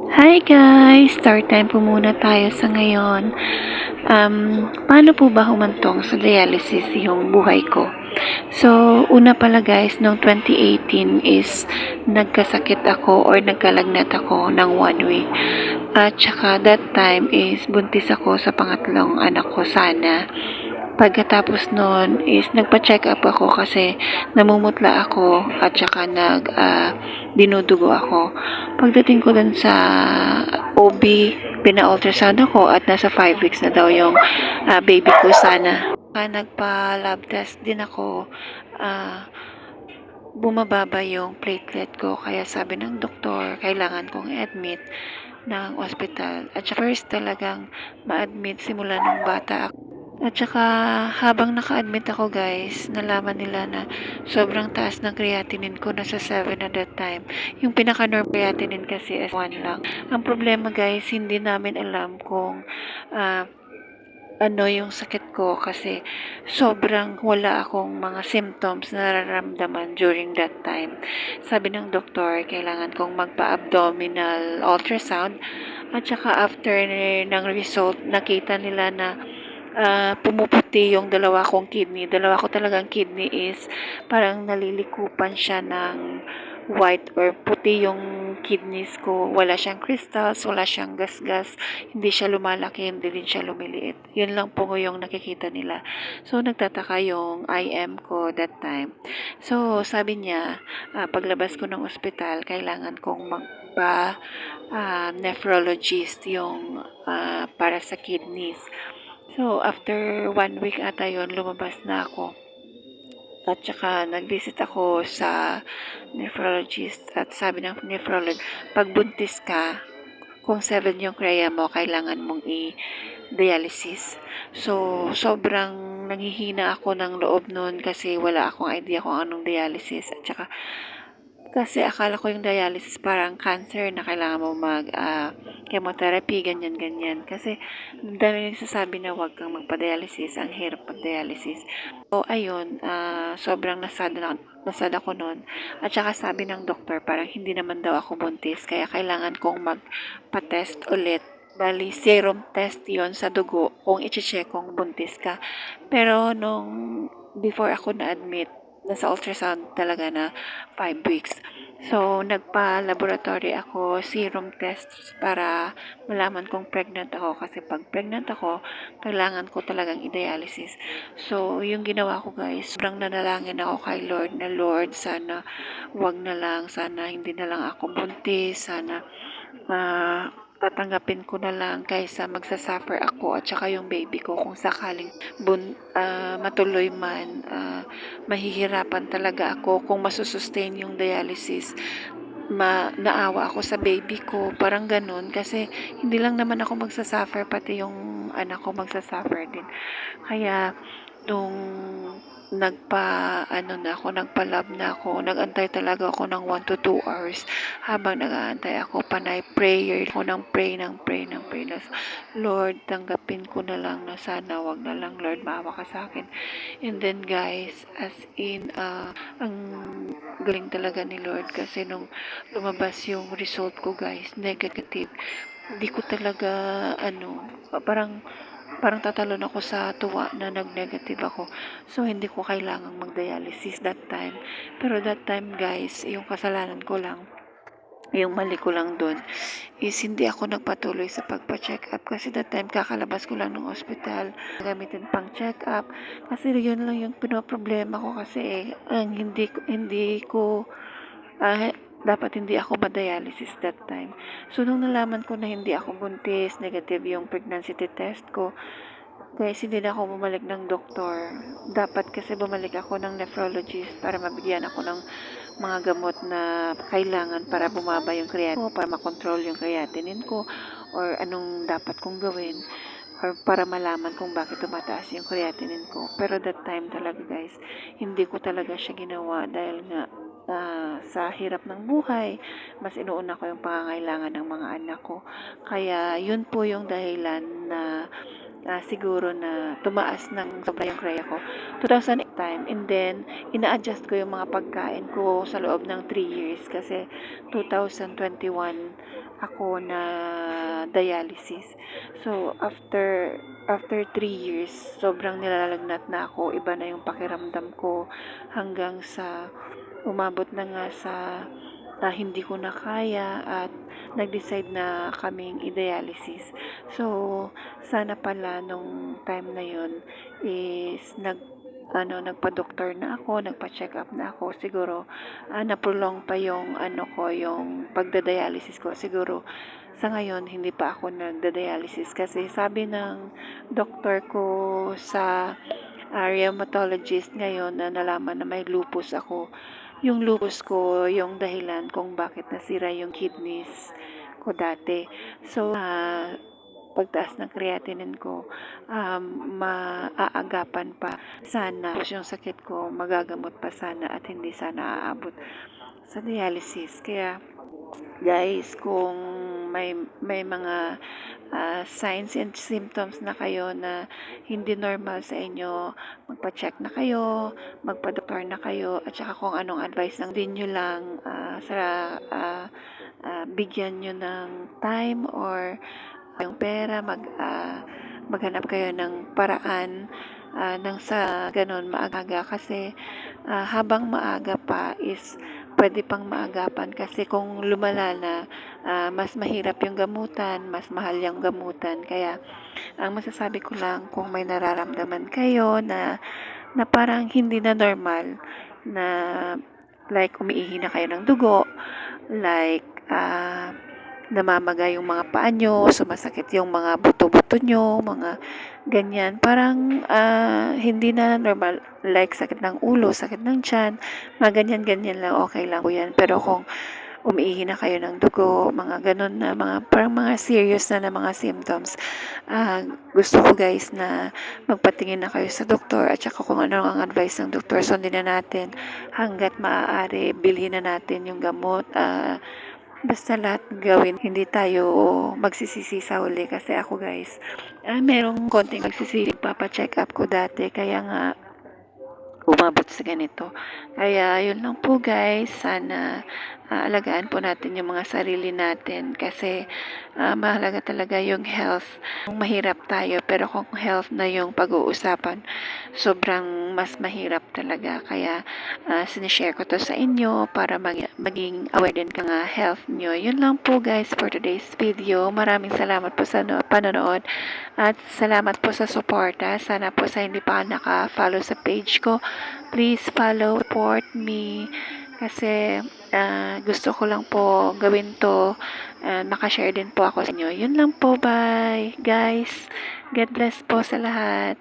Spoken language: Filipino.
Hi guys! Start time po muna tayo sa ngayon. Paano po ba humantong sa dialysis yung buhay ko? So, una pala guys, noong 2018 is nagkasakit ako or nagkalagnat ako ng 1 week. At saka that time is buntis ako sa pangatlong anak ko sana. Pagkatapos noon is nagpa-check up ako kasi namumutla ako at saka dinudugo ako. Pagdating ko dun sa OB, pina-ultrasound ako at nasa 5 weeks na daw yung baby ko sana. Nagpa-lab test din ako. Bumababa yung platelet ko kaya sabi ng doktor kailangan kong admit ng ospital. At saka first talagang ma-admit simula ng bata ako. At saka habang naka-admit ako guys, nalaman nila na sobrang taas ng creatinine ko, nasa 7 at that time. Yung pinaka-norm creatinine kasi is 1 lang. Ang problema guys, hindi namin alam kung ano yung sakit ko kasi sobrang wala akong mga symptoms na nararamdaman during that time. Sabi ng doktor, kailangan kong magpa-abdominal ultrasound at saka after ng result, nakita nila na pumuputi yung dalawa kong kidney. Dalawa ko talagang kidney is parang nalilikupan siya ng white or puti yung kidneys ko. Wala siyang crystals, wala siyang gasgas, hindi siya lumalaki, hindi din siya lumiliit. Yun lang po yung nakikita nila. So, nagtataka yung IM ko that time. So, sabi niya, paglabas ko ng ospital, kailangan kong nephrologist yung para sa kidneys. So, after 1 week ata yun, lumabas na ako. At saka, nag-visit ako sa nephrologist at sabi ng nephrologist, pag buntis ka, kung 7 yung kreya mo, kailangan mong i-dialysis. So, sobrang nanghihina ako ng loob nun kasi wala akong idea kung anong dialysis. At saka, kasi akala ko yung dialysis parang cancer na kailangan mo chemotherapy, ganyan-ganyan. Kasi dami nagsasabi na huwag kang magpa-dialysis, ang hirap pag-dialysis. So, ayun, sobrang nasada ko noon. At saka sabi ng doktor, parang hindi naman daw ako buntis, kaya kailangan kong magpa-test ulit. Bali, serum test yon sa dugo kung i-check kung buntis ka. Pero before ako na-admit, nasa ultrasound talaga na 5 weeks. So, nagpa-laboratory ako, serum tests para malaman kung pregnant ako. Kasi pag pregnant ako, kailangan ko talagang i-dialysis. So, yung ginawa ko guys, sobrang nanalangin ako kay Lord na Lord, sana wag na lang, sana hindi na lang ako buntis, sana tatanggapin ko na lang kaysa magsasuffer ako at saka yung baby ko kung sakaling matuloy man, mahihirapan talaga ako kung masusustain yung dialysis. Naawa ako sa baby ko, parang ganun, kasi hindi lang naman ako magsasuffer, pati yung anak ko magsasuffer din. Kaya nung nagpa-lab na ako, nagantay talaga ako ng 1 to 2 hours. Habang nag-aantay ako, panay prayer ako ng pray. Lord, tanggapin ko na lang na sana, wag na lang Lord, maawa ka sa akin. And then guys, as in, ang galing talaga ni Lord kasi nung lumabas yung result ko guys, negative. Hindi ko talaga, parang tatalon ako sa tuwa na nag-negative ako. So, hindi ko kailangang mag-dialysis that time. Pero that time, guys, yung kasalanan ko lang, yung mali ko lang doon, is hindi ako nagpatuloy sa pagpa-check up. Kasi that time, kakalabas ko lang ng ospital, gamitin pang check up. Kasi yun lang yung pinoproblema ko kasi hindi ko dapat hindi ako ma-dialysis that time. So, nung nalaman ko na hindi ako buntis, negative yung pregnancy test ko, guys, hindi na ako bumalik ng doktor. Dapat kasi bumalik ako ng nephrologist para mabigyan ako ng mga gamot na kailangan para bumaba yung creatinine ko, para makontrol yung creatinine ko, or anong dapat kong gawin, or para malaman kung bakit tumataas yung creatinine ko. Pero that time talaga guys, hindi ko talaga siya ginawa dahil nga sa hirap ng buhay, mas inuuna ko yung pangangailangan ng mga anak ko. Kaya yun po yung dahilan na siguro na tumaas ng sobra yung kreya ko. 2008 time, and then ina-adjust ko yung mga pagkain ko sa loob ng 3 years kasi 2021 ako na dialysis. So, after 3 years, sobrang nilalagnat na ako. Iba na yung pakiramdam ko hanggang sa umabot na nga sa hindi ko na kaya at nag-decide na kaming i-dialysis. So, sana pala nung time na yun is nagpa-doktor na ako, nagpa-check up na ako. Siguro, na-prolong pa yung yung pagda-dialysis ko. Siguro, sa ngayon, hindi pa ako nagda-dialysis kasi sabi ng doktor ko sa rheumatologist ngayon na nalaman na may lupus ako. Yung lupus ko, yung dahilan kung bakit nasira yung kidneys ko dati. So, pagtaas ng creatinine ko, maaagapan pa sana. Tapos yung sakit ko, magagamot pa sana at hindi sana aabot sa dialysis. Kaya, guys, kung may mga signs and symptoms na kayo na hindi normal sa inyo, magpa-check na kayo, magpa-doktor na kayo, at saka kung anong advice ng din nyo lang bigyan nyo ng time or yung pera, maghanap kayo ng paraan nang sa ganun maaga kasi habang maaga pa is pwede pang maagapan kasi kung lumala na mas mahirap yung gamutan, mas mahal yung gamutan. Kaya ang masasabi ko lang kung may nararamdaman kayo na parang hindi na normal na like umiihi na kayo ng dugo, like namamaga yung mga paa nyo, sumasakit yung mga buto-buto nyo, mga ganyan. Parang hindi na normal, like sakit ng ulo, sakit ng tiyan, mga ganyan-ganyan lang, okay lang po yan. Pero kung umiihi na kayo ng dugo, mga ganun na, parang mga serious na mga symptoms, gusto ko guys na magpatingin na kayo sa doktor at saka kung ano ang advice ng doktor, sundin na natin hanggat maaari, bilhin na natin yung gamot, basta lahat gawin, hindi tayo magsisisi sa huli kasi ako guys, merong konting magsisisi, papa-check up ko dati, kaya nga umabot sa ganito. Kaya yun lang po guys, sana alagaan po natin yung mga sarili natin kasi mahalaga talaga yung health. Mahirap tayo pero kung health na yung pag-uusapan, sobrang mas mahirap talaga. Kaya sinishare ko to sa inyo para maging aware din ka nga health nyo. Yun lang po guys for today's video. Maraming salamat po sa panonood at salamat po sa suporta. Sana po sa hindi pa naka-follow sa page ko, please follow, support me kasi gusto ko lang po gawin to, makashare din po ako sa inyo. Yun lang po, bye guys, God bless po sa lahat.